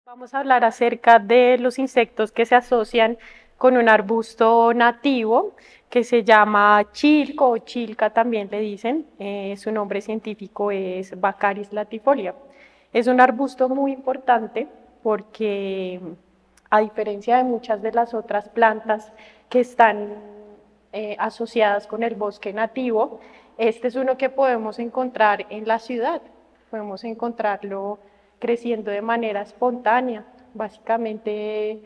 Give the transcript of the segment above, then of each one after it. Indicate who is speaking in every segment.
Speaker 1: Vamos a hablar acerca de los insectos que se asocian con un arbusto nativo que se llama chilco o chilca también le dicen. Su nombre científico es Baccharis latifolia. Es un arbusto muy importante porque a diferencia de muchas de las otras plantas que están asociadas con el bosque nativo, este es uno que podemos encontrar en la ciudad. Podemos encontrarlo creciendo de manera espontánea. Básicamente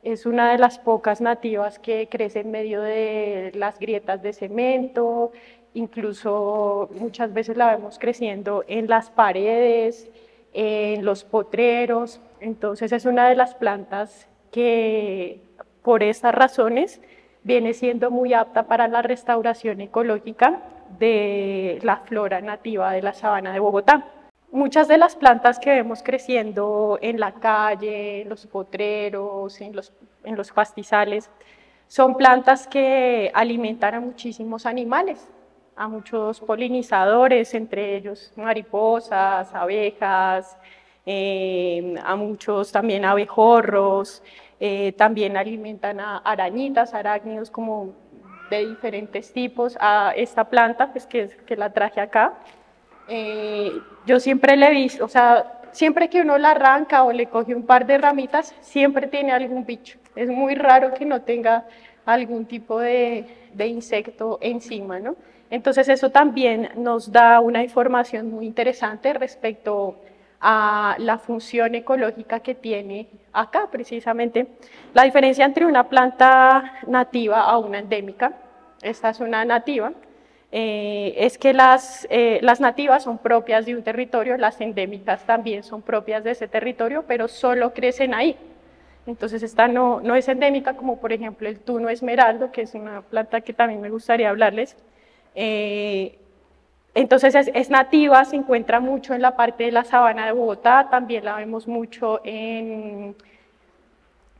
Speaker 1: es una de las pocas nativas que crece en medio de las grietas de cemento, incluso muchas veces la vemos creciendo en las paredes, en los potreros. Entonces es una de las plantas que por estas razones viene siendo muy apta para la restauración ecológica de la flora nativa de la sabana de Bogotá. Muchas de las plantas que vemos creciendo en la calle, en los potreros, en los pastizales, son plantas que alimentan a muchísimos animales, a muchos polinizadores, entre ellos mariposas, abejas, a muchos también abejorros, también alimentan a arañitas, arácnidos como de diferentes tipos. A esta planta, pues que la traje acá, yo siempre le he visto, o sea, siempre que uno la arranca o le coge un par de ramitas, siempre tiene algún bicho. Es muy raro que no tenga algún tipo de insecto encima, ¿no? Entonces eso también nos da una información muy interesante respecto a la función ecológica que tiene acá precisamente. La diferencia entre una planta nativa a una endémica, esta es una nativa, es que las nativas son propias de un territorio, las endémicas también son propias de ese territorio, pero solo crecen ahí. Entonces esta no es endémica, como por ejemplo el tuno esmeraldo, que es una planta que también me gustaría hablarles. Entonces es nativa, se encuentra mucho en la parte de la sabana de Bogotá, también la vemos mucho en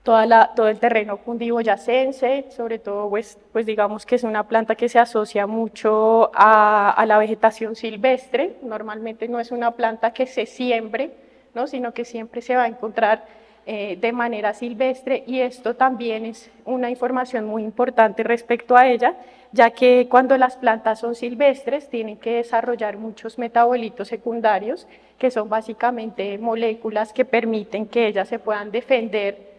Speaker 1: todo el terreno cundiboyacense, sobre todo pues digamos que es una planta que se asocia mucho a la vegetación silvestre. Normalmente no es una planta que se siembre, ¿no? Sino que siempre se va a encontrar de manera silvestre, y esto también es una información muy importante respecto a ella, ya que cuando las plantas son silvestres tienen que desarrollar muchos metabolitos secundarios, que son básicamente moléculas que permiten que ellas se puedan defender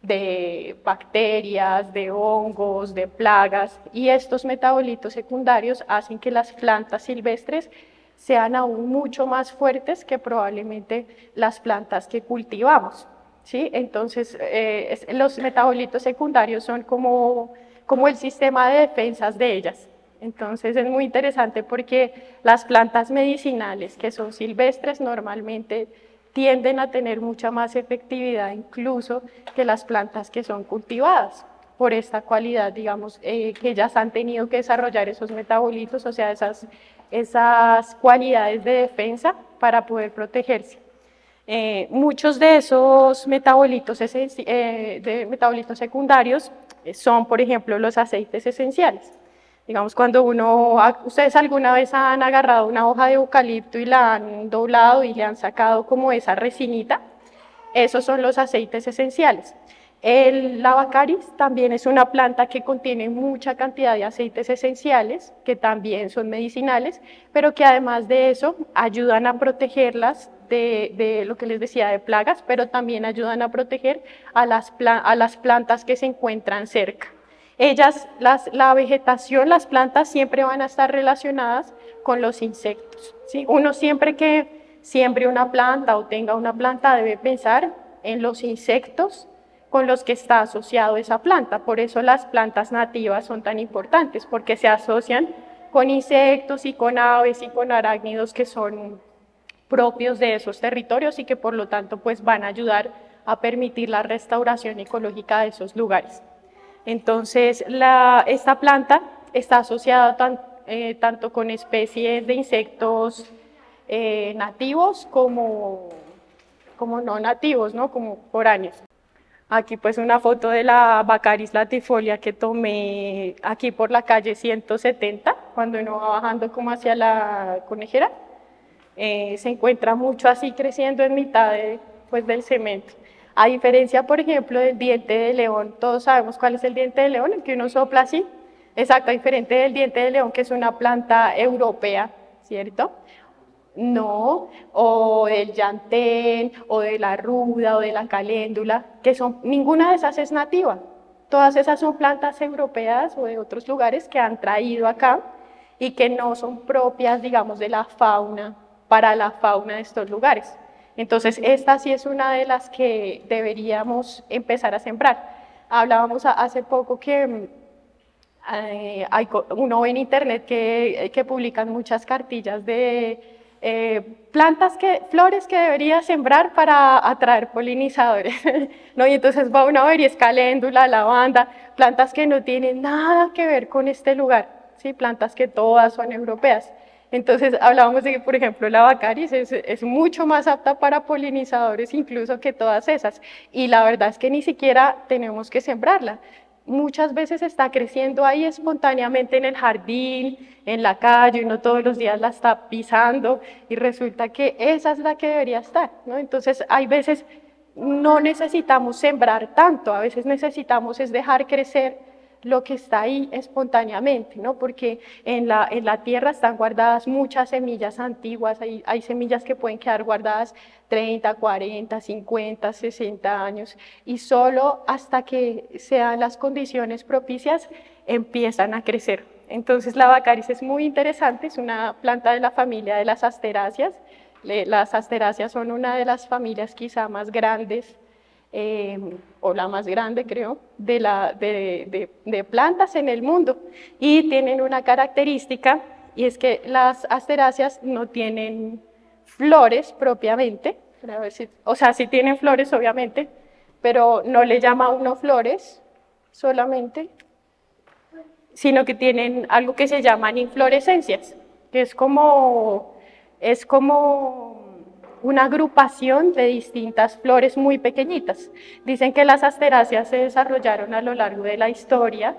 Speaker 1: de bacterias, de hongos, de plagas, y estos metabolitos secundarios hacen que las plantas silvestres sean aún mucho más fuertes que probablemente las plantas que cultivamos, ¿sí? Entonces, los metabolitos secundarios son como el sistema de defensas de ellas. Entonces es muy interesante porque las plantas medicinales que son silvestres normalmente tienden a tener mucha más efectividad incluso que las plantas que son cultivadas, por esta cualidad, digamos, que ellas han tenido que desarrollar esos metabolitos, o sea, esas cualidades de defensa para poder protegerse. Muchos de esos metabolitos secundarios son, por ejemplo, los aceites esenciales. Digamos, ustedes alguna vez han agarrado una hoja de eucalipto y la han doblado y le han sacado como esa resinita, esos son los aceites esenciales. La Baccharis también es una planta que contiene mucha cantidad de aceites esenciales, que también son medicinales, pero que además de eso ayudan a protegerlas de lo que les decía, de plagas, pero también ayudan a proteger a las plantas que se encuentran cerca. La vegetación, las plantas siempre van a estar relacionadas con los insectos, ¿sí? Uno siempre que siembre una planta o tenga una planta debe pensar en los insectos con los que está asociado esa planta. Por eso las plantas nativas son tan importantes, porque se asocian con insectos y con aves y con arácnidos que son propios de esos territorios y que por lo tanto pues van a ayudar a permitir la restauración ecológica de esos lugares. Entonces, esta planta está asociada tanto con especies de insectos nativos como no nativos, ¿no? Como foráneos. Aquí pues una foto de la Baccharis latifolia que tomé aquí por la calle 170, cuando uno va bajando como hacia la Conejera. Se encuentra mucho así creciendo en mitad pues, del cemento. A diferencia, por ejemplo, del diente de león, todos sabemos cuál es el diente de león, el que uno sopla así. Exacto, diferente del diente de león, que es una planta europea, ¿cierto? No, o del llantén, o de la ruda, o de la caléndula, ninguna de esas es nativa. Todas esas son plantas europeas o de otros lugares que han traído acá y que no son propias, digamos, de la fauna, para la fauna de estos lugares. Entonces, esta sí es una de las que deberíamos empezar a sembrar. Hablábamos hace poco que uno ve en internet que publican muchas cartillas de flores que debería sembrar para atraer polinizadores, ¿no? Y entonces va uno a ver y es caléndula, lavanda, plantas que no tienen nada que ver con este lugar, ¿sí? Plantas que todas son europeas. Entonces hablábamos de que, por ejemplo, la Baccharis es mucho más apta para polinizadores incluso que todas esas, y la verdad es que ni siquiera tenemos que sembrarla. Muchas veces está creciendo ahí espontáneamente en el jardín, en la calle, uno todos los días la está pisando y resulta que esa es la que debería estar, ¿no? Entonces hay veces no necesitamos sembrar tanto, a veces necesitamos es dejar crecer lo que está ahí espontáneamente, ¿no? Porque en la tierra están guardadas muchas semillas antiguas, hay semillas que pueden quedar guardadas 30, 40, 50, 60 años, y solo hasta que sean las condiciones propicias empiezan a crecer. Entonces la Baccharis es muy interesante, es una planta de la familia de las asteráceas. Las asteráceas son una de las familias quizá más grandes, o la más grande creo, de plantas en el mundo, y tienen una característica, y es que las asteráceas no tienen flores propiamente, a ver o sea, sí tienen flores obviamente, pero no le llama a uno flores solamente, sino que tienen algo que se llaman inflorescencias, que es como una agrupación de distintas flores muy pequeñitas. Dicen que las asteráceas se desarrollaron a lo largo de la historia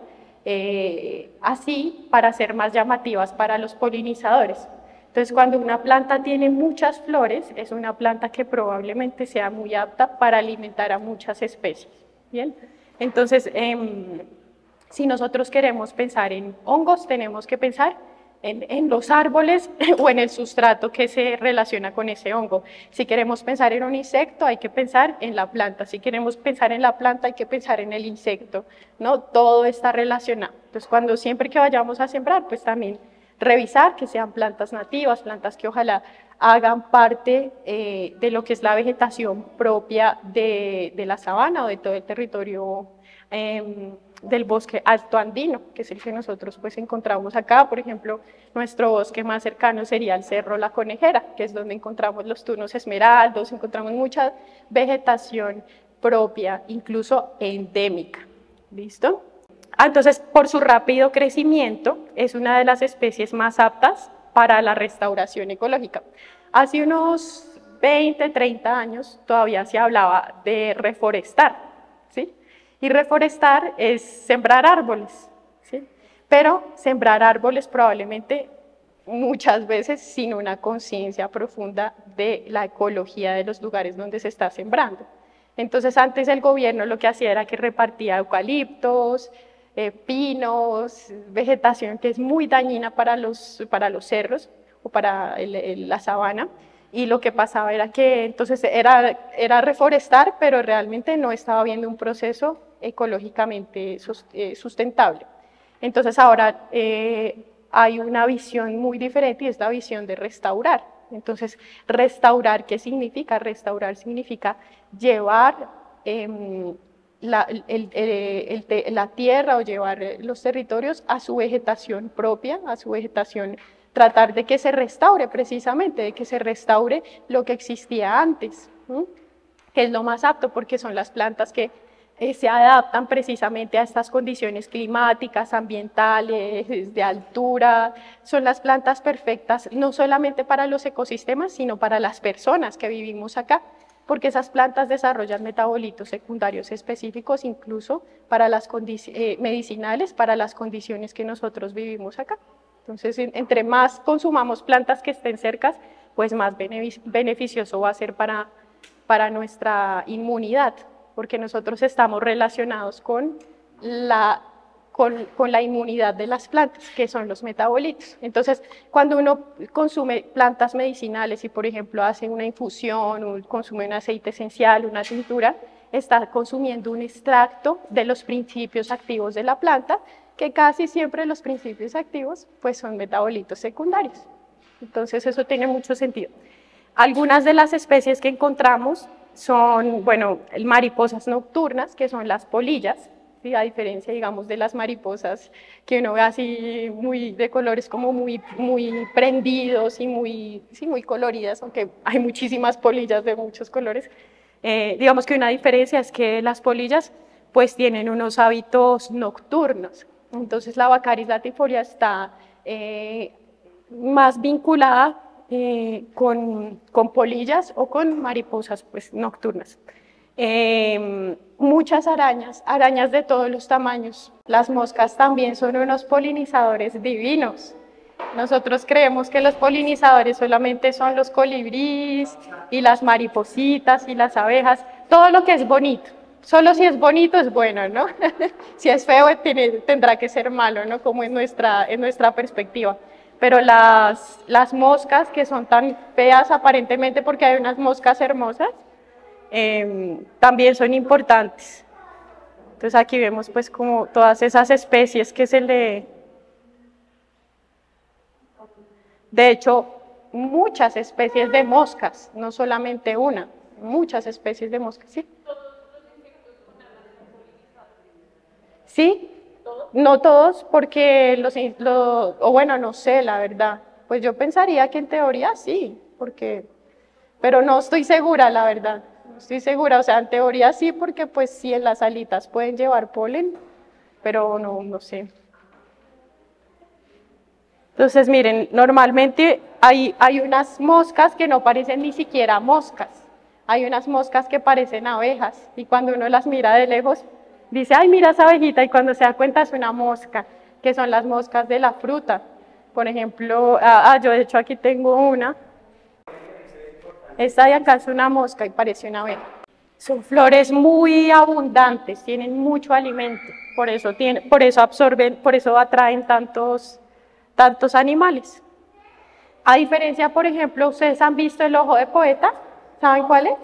Speaker 1: así para ser más llamativas para los polinizadores. Entonces, cuando una planta tiene muchas flores, es una planta que probablemente sea muy apta para alimentar a muchas especies. ¿Bien? Entonces, si nosotros queremos pensar en hongos, tenemos que pensar en los árboles o en el sustrato que se relaciona con ese hongo. Si queremos pensar en un insecto, hay que pensar en la planta. Si queremos pensar en la planta, hay que pensar en el insecto, ¿no? Todo está relacionado. Entonces, siempre que vayamos a sembrar, pues también revisar que sean plantas nativas, plantas que ojalá hagan parte de lo que es la vegetación propia de la sabana o de todo el territorio del bosque alto andino, que es el que nosotros pues encontramos acá. Por ejemplo, nuestro bosque más cercano sería el Cerro La Conejera, que es donde encontramos los tunos esmeraldos, encontramos mucha vegetación propia, incluso endémica. ¿Listo? Entonces, por su rápido crecimiento, es una de las especies más aptas para la restauración ecológica. Hace unos 20, 30 años todavía se hablaba de reforestar, ¿sí? Y reforestar es sembrar árboles, ¿sí? Pero sembrar árboles probablemente muchas veces sin una conciencia profunda de la ecología de los lugares donde se está sembrando. Entonces antes el gobierno lo que hacía era que repartía eucaliptos, pinos, vegetación que es muy dañina para los cerros o para la sabana, y lo que pasaba era que entonces era reforestar, pero realmente no estaba habiendo un proceso ecológicamente sustentable. Entonces ahora hay una visión muy diferente y es la visión de restaurar. Entonces, restaurar, ¿qué significa? Restaurar significa llevar la tierra o llevar los territorios a su vegetación propia, a su vegetación, tratar de que se restaure precisamente, de que se restaure lo que existía antes, que es lo más apto porque son las plantas que se adaptan precisamente a estas condiciones climáticas, ambientales, de altura. Son las plantas perfectas no solamente para los ecosistemas, sino para las personas que vivimos acá, porque esas plantas desarrollan metabolitos secundarios específicos incluso para las medicinales, para las condiciones que nosotros vivimos acá. Entonces, entre más consumamos plantas que estén cercas, pues más beneficioso va a ser para nuestra inmunidad, porque nosotros estamos relacionados con la inmunidad de las plantas, que son los metabolitos. Entonces, cuando uno consume plantas medicinales y, por ejemplo, hace una infusión o consume un aceite esencial, una tintura, está consumiendo un extracto de los principios activos de la planta, que casi siempre los principios activos pues son metabolitos secundarios. Entonces, eso tiene mucho sentido. Algunas de las especies que encontramos son, bueno, mariposas nocturnas, que son las polillas, ¿sí? A diferencia, digamos, de las mariposas que uno ve así muy de colores como muy prendidos y sí, muy coloridas, aunque hay muchísimas polillas de muchos colores. Digamos que una diferencia es que las polillas pues tienen unos hábitos nocturnos. Entonces la Baccharis latifolia está más vinculada con polillas o con mariposas pues, nocturnas. Muchas arañas de todos los tamaños. Las moscas también son unos polinizadores divinos. Nosotros creemos que los polinizadores solamente son los colibríes y las maripositas y las abejas, todo lo que es bonito. Solo si es bonito es bueno, ¿no? Si es feo tendrá que ser malo, ¿no? Como en nuestra perspectiva. Pero las moscas que son tan feas aparentemente porque hay unas moscas hermosas, también son importantes. Entonces aquí vemos pues como todas esas especies que se le... De hecho, muchas especies de moscas, no solamente una, muchas especies de moscas, ¿sí? ¿Sí? No todos, porque o bueno, no sé, la verdad. Pues yo pensaría que en teoría sí, pero no estoy segura, la verdad. No estoy segura, o sea, en teoría sí, porque pues sí, en las alitas pueden llevar polen, pero no sé. Entonces, miren, normalmente hay unas moscas que no parecen ni siquiera moscas. Hay unas moscas que parecen abejas y cuando uno las mira de lejos, dice, ay, mira esa abejita, y cuando se da cuenta es una mosca, que son las moscas de la fruta. Por ejemplo, yo de hecho aquí tengo una. Esta de acá es una mosca y parece una abeja. Son flores muy abundantes, tienen mucho alimento, por eso absorben, por eso atraen tantos animales. A diferencia, por ejemplo, ¿ustedes han visto el ojo de poeta? ¿Saben cuál es?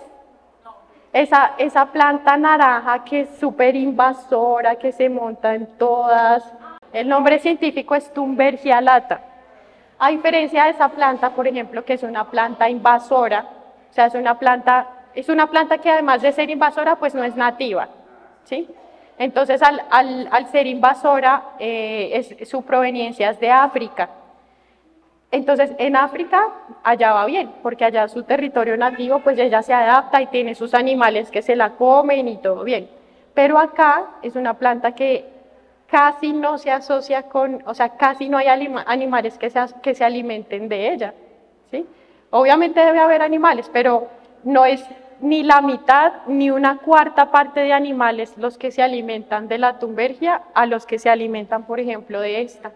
Speaker 1: Esa planta naranja que es súper invasora, que se monta en todas. El nombre científico es Thunbergia alata. A diferencia de esa planta, por ejemplo, que es una planta invasora, o sea, es una planta que además de ser invasora, pues no es nativa, ¿sí? Entonces, al ser invasora, su proveniencia es de África. Entonces, en África, allá va bien, porque allá su territorio nativo, pues ella se adapta y tiene sus animales que se la comen y todo bien. Pero acá es una planta que casi no se asocia o sea, casi no hay animales que se alimenten de ella, ¿sí? Obviamente debe haber animales, pero no es ni la mitad ni una cuarta parte de animales los que se alimentan de la Thunbergia a los que se alimentan, por ejemplo, de esta.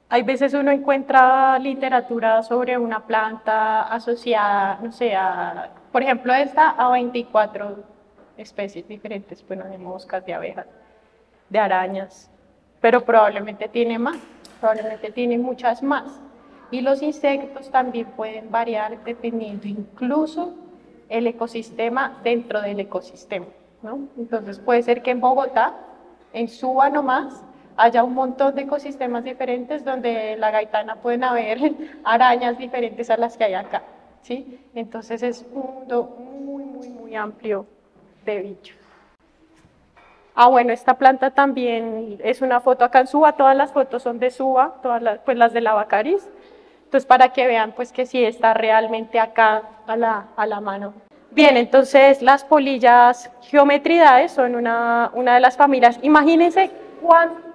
Speaker 1: Hay veces uno encuentra literatura sobre una planta asociada, no sé, por ejemplo, a 24 especies diferentes, bueno, de moscas, de abejas, de arañas, pero probablemente tiene más, probablemente tiene muchas más. Y los insectos también pueden variar dependiendo incluso el ecosistema dentro del ecosistema, ¿no? Entonces puede ser que en Bogotá, en Suba nomás, haya un montón de ecosistemas diferentes donde la gaitana pueden haber arañas diferentes a las que hay acá, ¿sí? Entonces es un mundo muy amplio de bichos. Bueno, esta planta también es una foto acá en Suba, todas las fotos son de Suba, pues las de la Baccharis. Entonces para que vean pues que sí está realmente acá a la mano. Bien, entonces las polillas geometridae son una de las familias. Imagínense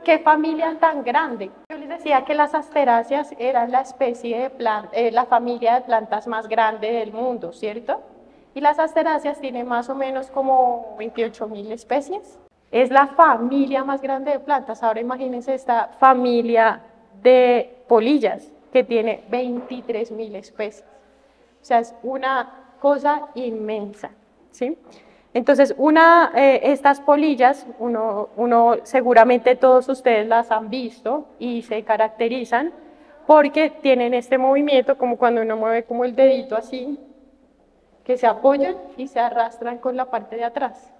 Speaker 1: qué familia tan grande. Yo les decía que las asteráceas eran la la familia de plantas más grande del mundo, ¿cierto? Y las asteráceas tienen más o menos como 28.000 especies. Es la familia más grande de plantas. Ahora imagínense esta familia de polillas que tiene 23.000 especies. O sea, es una cosa inmensa, ¿sí? Entonces, estas polillas, seguramente todos ustedes las han visto y se caracterizan porque tienen este movimiento, como cuando uno mueve como el dedito así, que se apoyan y se arrastran con la parte de atrás.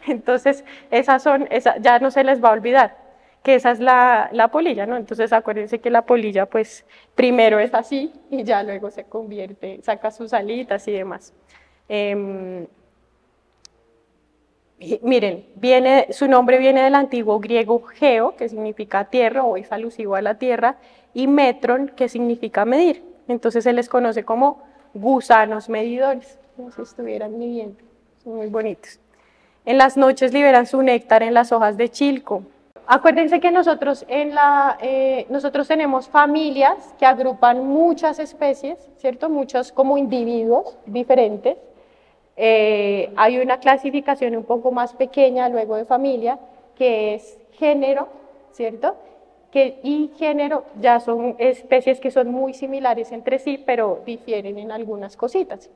Speaker 1: Entonces, ya no se les va a olvidar que esa es la polilla, ¿no? Entonces, acuérdense que la polilla, pues, primero es así y ya luego se convierte, saca sus alitas y demás. Miren, su nombre viene del antiguo griego geo, que significa tierra o es alusivo a la tierra, y metron, que significa medir. Entonces se les conoce como gusanos medidores, como si estuvieran midiendo. Son muy bonitos. En las noches liberan su néctar en las hojas de chilco. Acuérdense que nosotros tenemos familias que agrupan muchas especies, ¿cierto? Muchos como individuos diferentes. Hay una clasificación un poco más pequeña luego de familia, que es género, ¿cierto? Y género ya son especies que son muy similares entre sí, pero difieren en algunas cositas.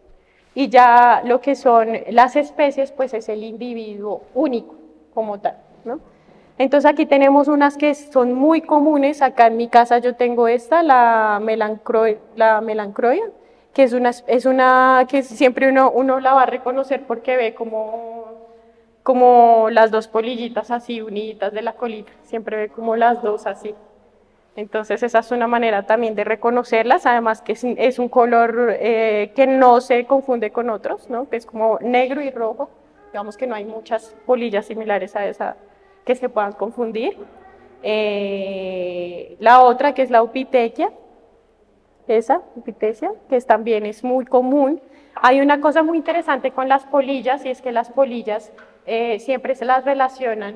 Speaker 1: Y ya lo que son las especies, pues es el individuo único como tal, ¿no? Entonces aquí tenemos unas que son muy comunes. Acá en mi casa yo tengo esta, la melancroia, que es una que siempre uno la va a reconocer porque ve como las dos polillitas así unidas de la colita, siempre ve como las dos así. Entonces esa es una manera también de reconocerlas, además que es un color que no se confunde con otros, ¿no? Que es como negro y rojo, digamos que no hay muchas polillas similares a esa que se puedan confundir. La otra que es la upitequia, Upithecia, que también es muy común. Hay una cosa muy interesante con las polillas y es que las polillas siempre se las relacionan,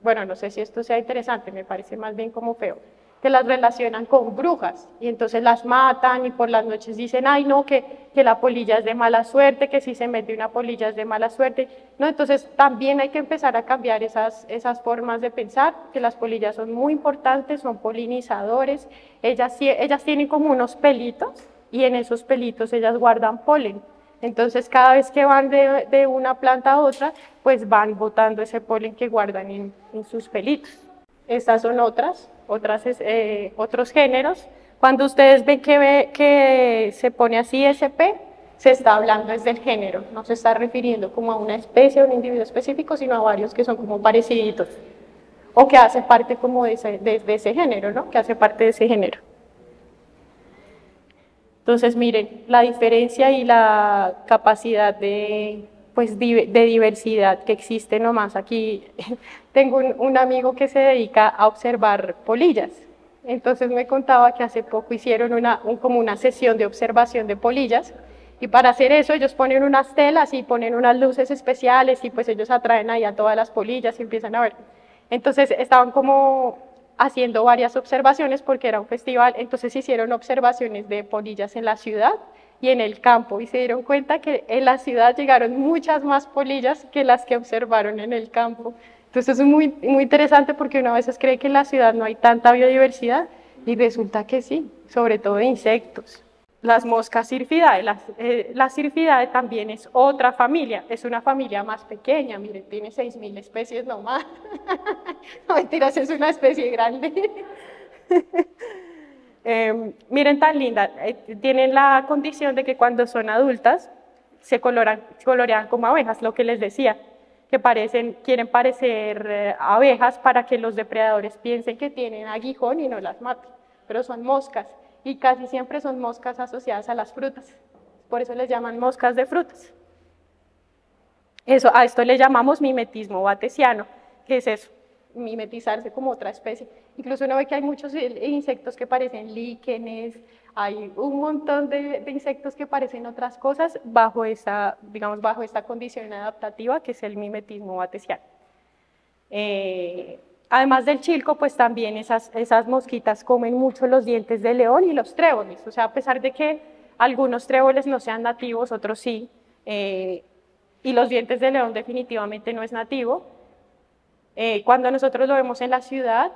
Speaker 1: bueno, no sé si esto sea interesante, me parece más bien como feo, que las relacionan con brujas y entonces las matan y por las noches dicen, ay no, que la polilla es de mala suerte, que si se mete una polilla es de mala suerte, ¿no? Entonces también hay que empezar a cambiar esas formas de pensar, que las polillas son muy importantes, son polinizadores, ellas tienen como unos pelitos y en esos pelitos ellas guardan polen. Entonces, cada vez que van de una planta a otra, pues van botando ese polen que guardan en sus pelitos. Estas son otros géneros. Cuando ustedes ven que se pone así SP, se está hablando es del género, no se está refiriendo como a una especie o un individuo específico, sino a varios que son como pareciditos, o que hace parte como de ese género, ¿no? Que hace parte de ese género. Entonces, miren, la diferencia y la capacidad de diversidad que existe nomás aquí. Tengo un amigo que se dedica a observar polillas. Entonces me contaba que hace poco hicieron como una sesión de observación de polillas y para hacer eso ellos ponen unas telas y ponen unas luces especiales y pues ellos atraen ahí a todas las polillas y empiezan a ver. Entonces estaban como haciendo varias observaciones porque era un festival, entonces hicieron observaciones de polillas en la ciudad y en el campo y se dieron cuenta que en la ciudad llegaron muchas más polillas que las que observaron en el campo. Entonces es muy, muy interesante porque uno a veces cree que en la ciudad no hay tanta biodiversidad y resulta que sí, sobre todo de insectos. Las moscas Syrphidae, la Syrphidae también es otra familia, es una familia más pequeña, miren, tiene 6.000 especies nomás. No mentiras, es una especie grande. Miren tan linda, tienen la condición de que cuando son adultas se colorean como abejas, lo que les decía, que quieren parecer abejas para que los depredadores piensen que tienen aguijón y no las maten, pero son moscas y casi siempre son moscas asociadas a las frutas, por eso les llaman moscas de frutas. A esto le llamamos mimetismo batesiano, que es eso, mimetizarse como otra especie. Incluso uno ve que hay muchos insectos que parecen líquenes, hay un montón de insectos que parecen otras cosas bajo esta condición adaptativa que es el mimetismo batesiano. Además del chilco, pues también esas mosquitas comen mucho los dientes de león y los tréboles, o sea, a pesar de que algunos tréboles no sean nativos, otros sí, y los dientes de león definitivamente no es nativo. Cuando nosotros lo vemos en la ciudad,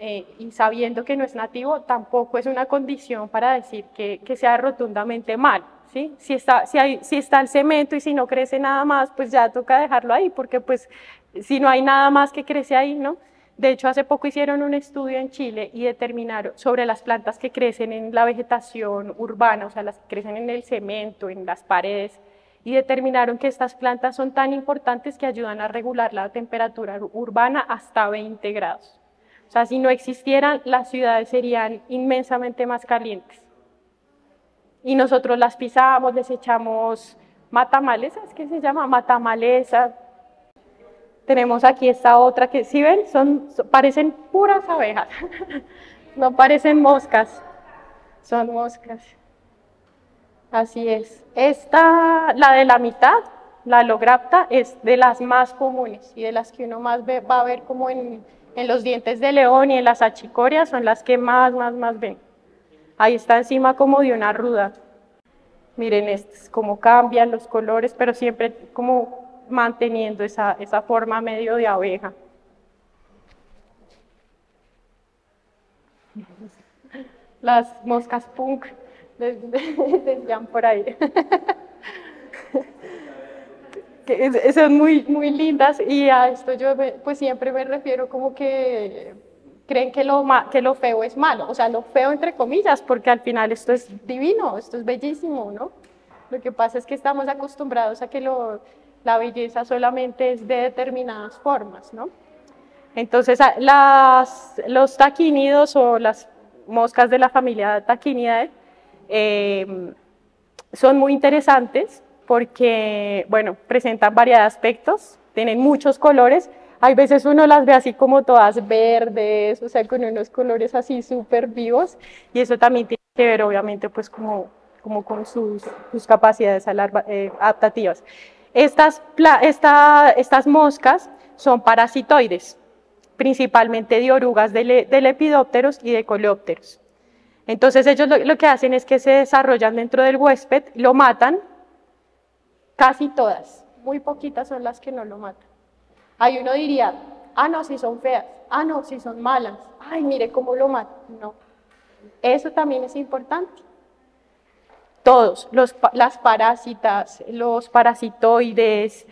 Speaker 1: y sabiendo que no es nativo, tampoco es una condición para decir que sea rotundamente mal, ¿sí? Si está el cemento y si no crece nada más, pues ya toca dejarlo ahí, porque pues si no hay nada más que crece ahí, ¿no? De hecho, hace poco hicieron un estudio en Chile y determinaron sobre las plantas que crecen en la vegetación urbana, o sea, las que crecen en el cemento, en las paredes, y determinaron que estas plantas son tan importantes que ayudan a regular la temperatura urbana hasta 20 grados. O sea, si no existieran, las ciudades serían inmensamente más calientes. Y nosotros las pisamos, les echamos matamalezas, ¿qué se llama? Matamaleza. Tenemos aquí esta otra que, ¿sí ven? Parecen puras abejas, no parecen moscas, son moscas. Así es. Esta, la de la mitad, la Allograpta, es de las más comunes y de las que uno más va a ver como en los dientes de león y en las achicorias, son las que más ven. Ahí está encima como de una ruda. Miren estos, cómo cambian los colores, pero siempre como manteniendo esa forma medio de abeja. Las moscas punk decían por ahí. Son muy lindas y a esto yo pues siempre me refiero como que creen que lo feo es malo, o sea, lo feo entre comillas, porque al final esto es divino, esto es bellísimo, ¿no? Lo que pasa es que estamos acostumbrados a que la belleza solamente es de determinadas formas, ¿no? Entonces, los taquínidos o las moscas de la familia Tachinidae son muy interesantes porque, bueno, presentan variedad de aspectos, tienen muchos colores. Hay veces uno las ve así como todas verdes, o sea, con unos colores así súper vivos, y eso también tiene que ver, obviamente, pues como con sus capacidades adaptativas. Estas moscas son parasitoides, principalmente de orugas de lepidópteros y de coleópteros. Entonces ellos lo que hacen es que se desarrollan dentro del huésped, lo matan, casi todas, muy poquitas son las que no lo matan. Ahí uno diría, ah, no, si son feas, ah, no, si son malas, ay, mire cómo lo matan. No, eso también es importante. Todos, las parásitas, los parasitoides,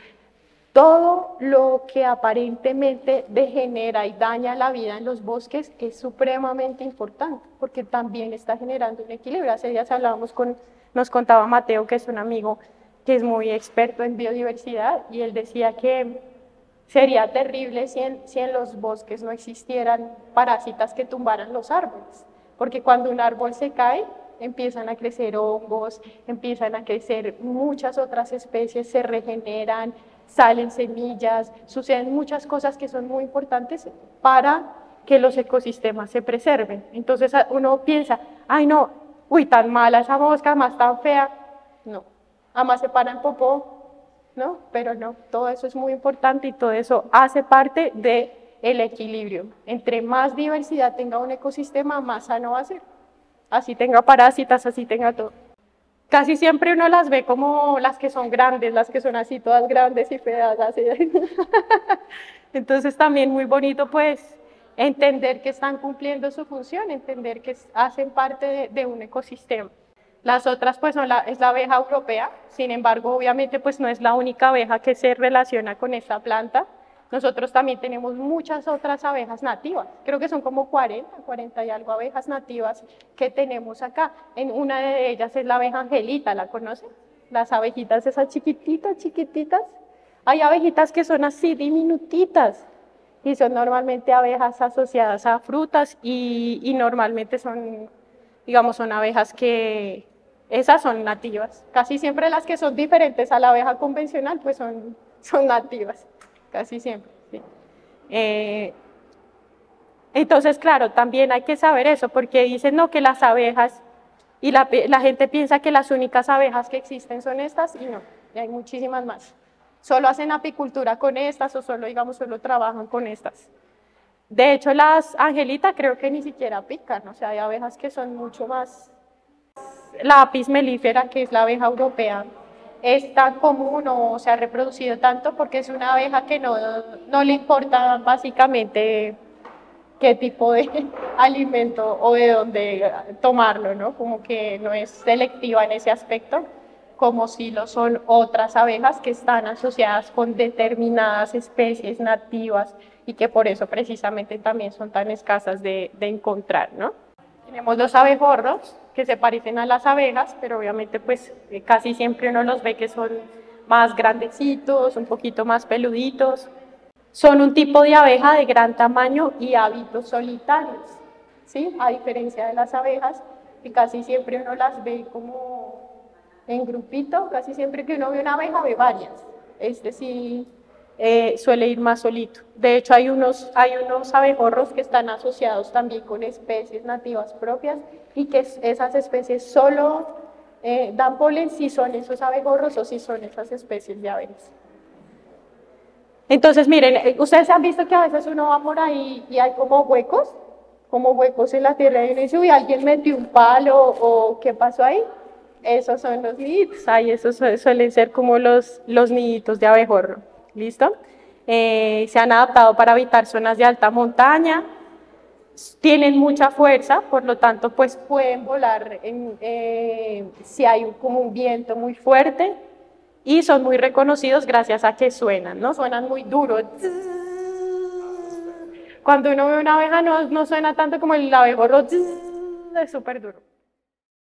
Speaker 1: todo lo que aparentemente degenera y daña la vida en los bosques es supremamente importante, porque también está generando un equilibrio. Hace días nos contaba Mateo, que es un amigo que es muy experto en biodiversidad, y él decía que sería terrible si en los bosques no existieran parásitas que tumbaran los árboles, porque cuando un árbol se cae, empiezan a crecer hongos, empiezan a crecer muchas otras especies, se regeneran, salen semillas, suceden muchas cosas que son muy importantes para que los ecosistemas se preserven. Entonces uno piensa, ay no, uy, tan mala esa mosca, más tan fea. No, además se para en popó, ¿no? Pero no, todo eso es muy importante y todo eso hace parte del equilibrio. Entre más diversidad tenga un ecosistema, más sano va a ser. Así tenga parásitas, así tenga todo. Casi siempre uno las ve como las que son grandes, las que son así todas grandes y feas, así. Entonces también muy bonito pues entender que están cumpliendo su función, entender que hacen parte de un ecosistema. Las otras pues es la abeja europea, sin embargo obviamente pues no es la única abeja que se relaciona con esta planta. Nosotros también tenemos muchas otras abejas nativas, creo que son como 40 y algo abejas nativas que tenemos acá. Una de ellas es la abeja angelita, ¿la conocen? Las abejitas esas chiquititas. Hay abejitas que son así diminutitas y son normalmente abejas asociadas a frutas y normalmente son, digamos, son abejas que, esas son nativas. Casi siempre las que son diferentes a la abeja convencional pues son nativas. Casi siempre, sí. Entonces, claro, también hay que saber eso, porque dicen, no, que las abejas, y la gente piensa que las únicas abejas que existen son estas, y no, y hay muchísimas más. Solo hacen apicultura con estas, o solo, digamos, solo trabajan con estas. De hecho, las angelitas creo que ni siquiera pican, o sea, hay abejas que son mucho más. La apis mellifera, que es la abeja europea, es tan común o se ha reproducido tanto porque es una abeja que no le importa básicamente qué tipo de alimento o de dónde tomarlo, ¿no? Como que no es selectiva en ese aspecto, como si lo son otras abejas que están asociadas con determinadas especies nativas y que por eso precisamente también son tan escasas de encontrar, ¿no? Tenemos los abejorros, que se parecen a las abejas, pero obviamente pues casi siempre uno los ve que son más grandecitos, un poquito más peluditos. Son un tipo de abeja de gran tamaño y hábitos solitarios, ¿sí? A diferencia de las abejas, que casi siempre uno las ve como en grupito, casi siempre que uno ve una abeja ve varias. Este sí suele ir más solito. De hecho, hay unos abejorros que están asociados también con especies nativas propias y que esas especies solo dan polen si son esos abejorros o si son esas especies de abejas. Entonces, miren, ustedes han visto que a veces uno va por ahí y hay como huecos en la tierra y uno dice, uy, alguien metió un palo o ¿qué pasó ahí? Esos son los niditos, ahí esos suelen ser como los niditos de abejorro, ¿listo? Se han adaptado para habitar zonas de alta montaña, tienen mucha fuerza, por lo tanto, pues pueden volar si hay como un viento muy fuerte y son muy reconocidos gracias a que suenan, ¿no? Suenan muy duro. Cuando uno ve una abeja no suena tanto como el abejorro, es súper duro.